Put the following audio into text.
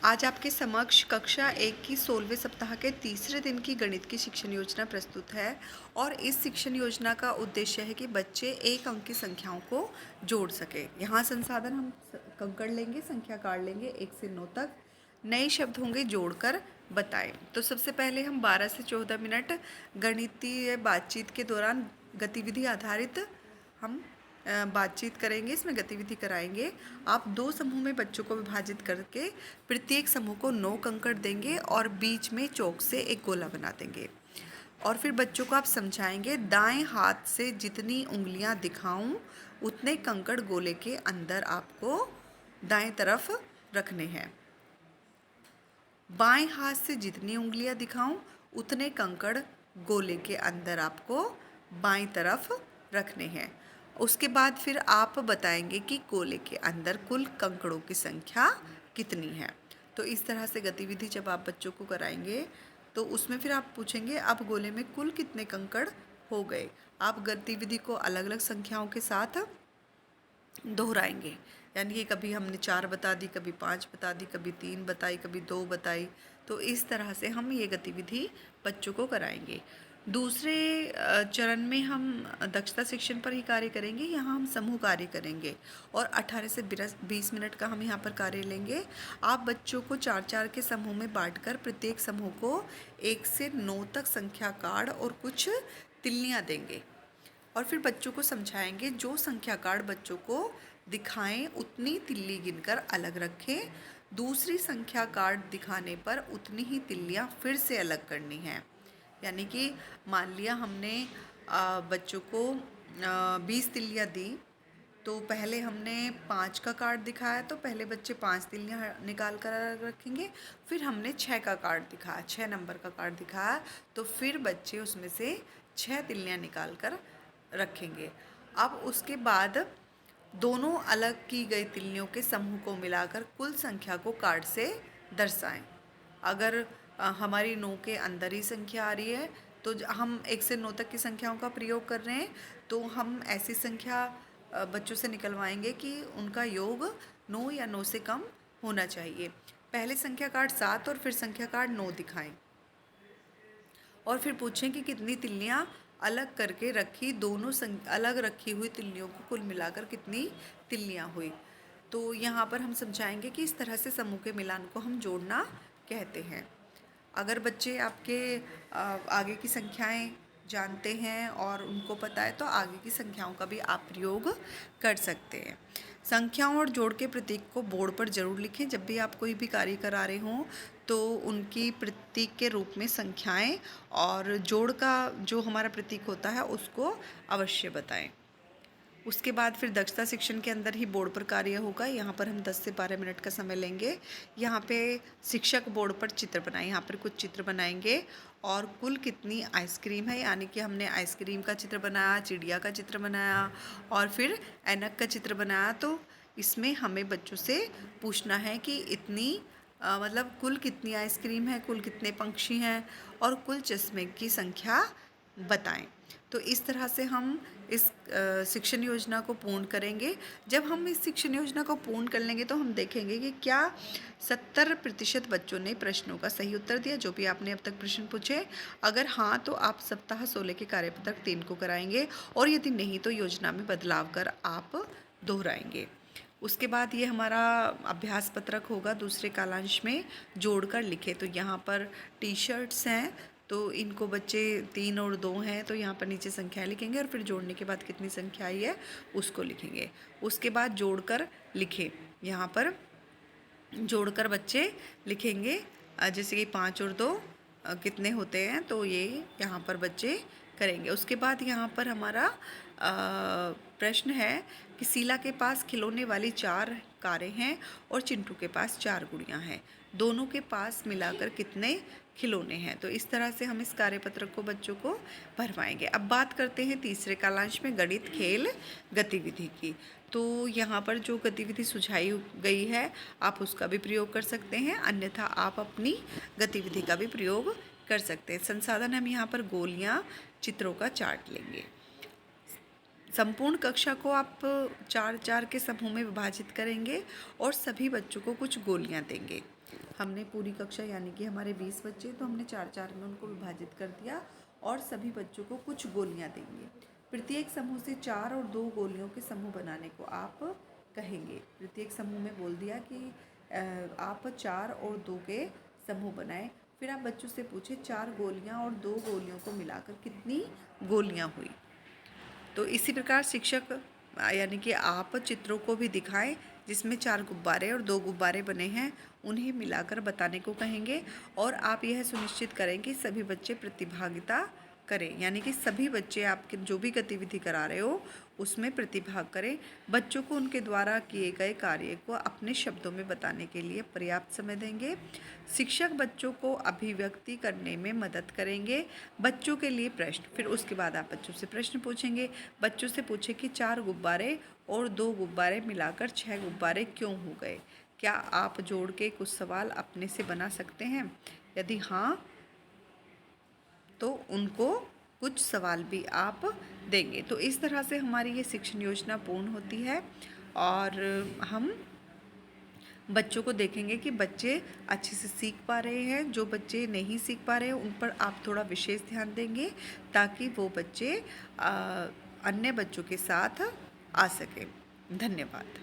आज आपके समक्ष कक्षा 1 की 16वें सप्ताह के तीसरे दिन की गणित की शिक्षण योजना प्रस्तुत है और इस शिक्षण योजना का उद्देश्य है कि बच्चे एक अंक की संख्याओं को जोड़ सके। यहाँ संसाधन हम कंकड़ लेंगे, संख्या काढ़ लेंगे 1 से 9 तक। नए शब्द होंगे जोड़कर बताएं। तो सबसे पहले हम 12 से 14 मिनट गणितीय बातचीत के दौरान गतिविधि आधारित हम बातचीत करेंगे, इसमें गतिविधि कराएंगे। आप 2 समूह में बच्चों को विभाजित करके प्रत्येक समूह को 9 कंकड़ देंगे और बीच में चौक से एक गोला बना देंगे और फिर बच्चों को आप समझाएंगे दाएं हाथ से जितनी उंगलियां दिखाऊं उतने कंकड़ गोले के अंदर आपको दाएं तरफ रखने हैं। बाएं हाथ से जितनी उंगलियां दिखाऊं उतने कंकड़ गोले के अंदर आपको बाईं तरफ रखने हैं। उसके बाद फिर आप बताएंगे कि गोले के अंदर कुल कंकड़ों की संख्या कितनी है। तो इस तरह से गतिविधि जब आप बच्चों को कराएंगे तो उसमें फिर आप पूछेंगे अब गोले में कुल कितने कंकड़ हो गए। आप गतिविधि को अलग अलग संख्याओं के साथ दोहराएंगे, यानी कि कभी हमने 4 बता दी, कभी 5 बता दी, कभी 3 बताई, कभी 2 बताई। तो इस तरह से हम ये गतिविधि बच्चों को कराएंगे। दूसरे चरण में हम दक्षता शिक्षण पर ही कार्य करेंगे। यहाँ हम समूह कार्य करेंगे और 18 से 20 मिनट का हम यहाँ पर कार्य लेंगे। आप बच्चों को 4-4 के समूह में बांटकर प्रत्येक समूह को 1 से 9 तक संख्या कार्ड और कुछ तिल्लियाँ देंगे और फिर बच्चों को समझाएंगे जो संख्या कार्ड बच्चों को दिखाएं उतनी तिल्ली गिनकर अलग रखें। दूसरी संख्या कार्ड दिखाने पर उतनी ही तिल्लियाँ फिर से अलग करनी हैं। यानी कि मान लिया हमने बच्चों को 20 तिल्लियाँ दी, तो पहले हमने 5 का कार्ड दिखाया तो पहले बच्चे 5 तिल्लियाँ निकाल कर अलग रखेंगे। फिर हमने 6 का कार्ड दिखाया, 6 नंबर का कार्ड दिखाया तो फिर बच्चे उसमें से 6 तिल्लियाँ निकाल कर रखेंगे। अब उसके बाद दोनों अलग की गई तिल्लियों के समूह को मिलाकर कुल संख्या को कार्ड से दर्शाएं। अगर हमारी 9 के अंदर ही संख्या आ रही है तो हम 1 से 9 तक की संख्याओं का प्रयोग कर रहे हैं, तो हम ऐसी संख्या बच्चों से निकलवाएंगे कि उनका योग 9 या 9 से कम होना चाहिए। पहले संख्या कार्ड 7 और फिर संख्या कार्ड 9 दिखाएं और फिर पूछें कि कितनी तिल्लियाँ अलग करके रखी, दोनों अलग रखी हुई तिल्लियों को कुल मिलाकर कितनी तिल्लियाँ हुई। तो यहाँ पर हम समझाएंगे कि इस तरह से समूह के मिलान को हम जोड़ना कहते हैं। अगर बच्चे आपके आगे की संख्याएं जानते हैं और उनको पता है तो आगे की संख्याओं का भी आप प्रयोग कर सकते हैं। संख्याओं और जोड़ के प्रतीक को बोर्ड पर जरूर लिखें। जब भी आप कोई भी कार्य करा रहे हों तो उनकी प्रतीक के रूप में संख्याएं और जोड़ का जो हमारा प्रतीक होता है उसको अवश्य बताएं। उसके बाद फिर दक्षता शिक्षण के अंदर ही बोर्ड पर कार्य होगा। यहाँ पर हम 10 से 12 मिनट का समय लेंगे। यहाँ पे शिक्षक बोर्ड पर चित्र बनाए, यहाँ पर कुछ चित्र बनाएंगे और कुल कितनी आइसक्रीम है, यानी कि हमने आइसक्रीम का चित्र बनाया, चिड़िया का चित्र बनाया और फिर ऐनक का चित्र बनाया। तो इसमें हमें बच्चों से पूछना है कि इतनी मतलब कुल कितनी आइसक्रीम है, कुल कितने पंक्षी हैं और कुल चश्मे की संख्या बताएं। तो इस तरह से हम इस शिक्षण योजना को पूर्ण करेंगे। जब हम इस शिक्षण योजना को पूर्ण कर लेंगे तो हम देखेंगे कि क्या 70% बच्चों ने प्रश्नों का सही उत्तर दिया, जो भी आपने अब तक प्रश्न पूछे। अगर हाँ तो आप सप्ताह 16 के कार्यपत्रक 3 को कराएंगे और यदि नहीं तो योजना में बदलाव कर आप दोहराएंगे। उसके बाद ये हमारा अभ्यास पत्रक होगा दूसरे कालांश में जोड़कर लिखे। तो यहाँ पर टी शर्ट्स हैं तो इनको बच्चे 3 और 2 हैं तो यहाँ पर नीचे संख्याएं लिखेंगे और फिर जोड़ने के बाद कितनी संख्या आई है उसको लिखेंगे। उसके बाद जोड़कर लिखें। यहाँ पर जोड़कर बच्चे लिखेंगे जैसे कि 5 और 2 कितने होते हैं, तो ये यहाँ पर बच्चे करेंगे। उसके बाद यहाँ पर हमारा प्रश्न है कि शीला के पास खिलौने वाली 4 कारें हैं और चिंटू के पास 4 गुड़ियाँ हैं, दोनों के पास मिलाकर कितने खिलौने हैं। तो इस तरह से हम इस कार्यपत्रक को बच्चों को भरवाएंगे। अब बात करते हैं तीसरे कालांश में गणित खेल गतिविधि की। तो यहाँ पर जो गतिविधि सुझाई गई है आप उसका भी प्रयोग कर सकते हैं, अन्यथा आप अपनी गतिविधि का भी प्रयोग कर सकते हैं। संसाधन हम यहाँ पर गोलियाँ चित्रों का चार्ट लेंगे। संपूर्ण कक्षा को आप 4-4 के समूह में विभाजित करेंगे और सभी बच्चों को कुछ गोलियां देंगे। हमने पूरी कक्षा यानी कि हमारे 20 बच्चे, तो हमने 4-4 में उनको विभाजित कर दिया और सभी बच्चों को कुछ गोलियां देंगे। प्रत्येक समूह से 4 और 2 गोलियों के समूह बनाने को आप कहेंगे। प्रत्येक समूह में बोल दिया कि आप 4 और 2 के समूह बनाएं। फिर आप बच्चों से पूछे 4 गोलियां और 2 गोलियों को मिलाकर कितनी गोलियां हुई। तो इसी प्रकार शिक्षक यानी कि आप चित्रों को भी दिखाएं जिसमें 4 गुब्बारे और 2 गुब्बारे बने हैं, उन्हें मिलाकर बताने को कहेंगे। और आप यह सुनिश्चित करें कि सभी बच्चे प्रतिभागिता करें, यानी कि सभी बच्चे आपके जो भी गतिविधि करा रहे हो उसमें प्रतिभाग करें। बच्चों को उनके द्वारा किए गए कार्य को अपने शब्दों में बताने के लिए पर्याप्त समय देंगे। शिक्षक बच्चों को अभिव्यक्ति करने में मदद करेंगे। बच्चों के लिए प्रश्न, फिर उसके बाद आप बच्चों से प्रश्न पूछेंगे। बच्चों से पूछे कि 4 गुब्बारे और 2 गुब्बारे मिलाकर 6 गुब्बारे क्यों हो गए। क्या आप जोड़ के कुछ सवाल अपने से बना सकते हैं? यदि हाँ तो उनको कुछ सवाल भी आप देंगे। तो इस तरह से हमारी ये शिक्षण योजना पूर्ण होती है और हम बच्चों को देखेंगे कि बच्चे अच्छे से सीख पा रहे हैं। जो बच्चे नहीं सीख पा रहे हैं उन पर आप थोड़ा विशेष ध्यान देंगे ताकि वो बच्चे अन्य बच्चों के साथ आ सकें। धन्यवाद।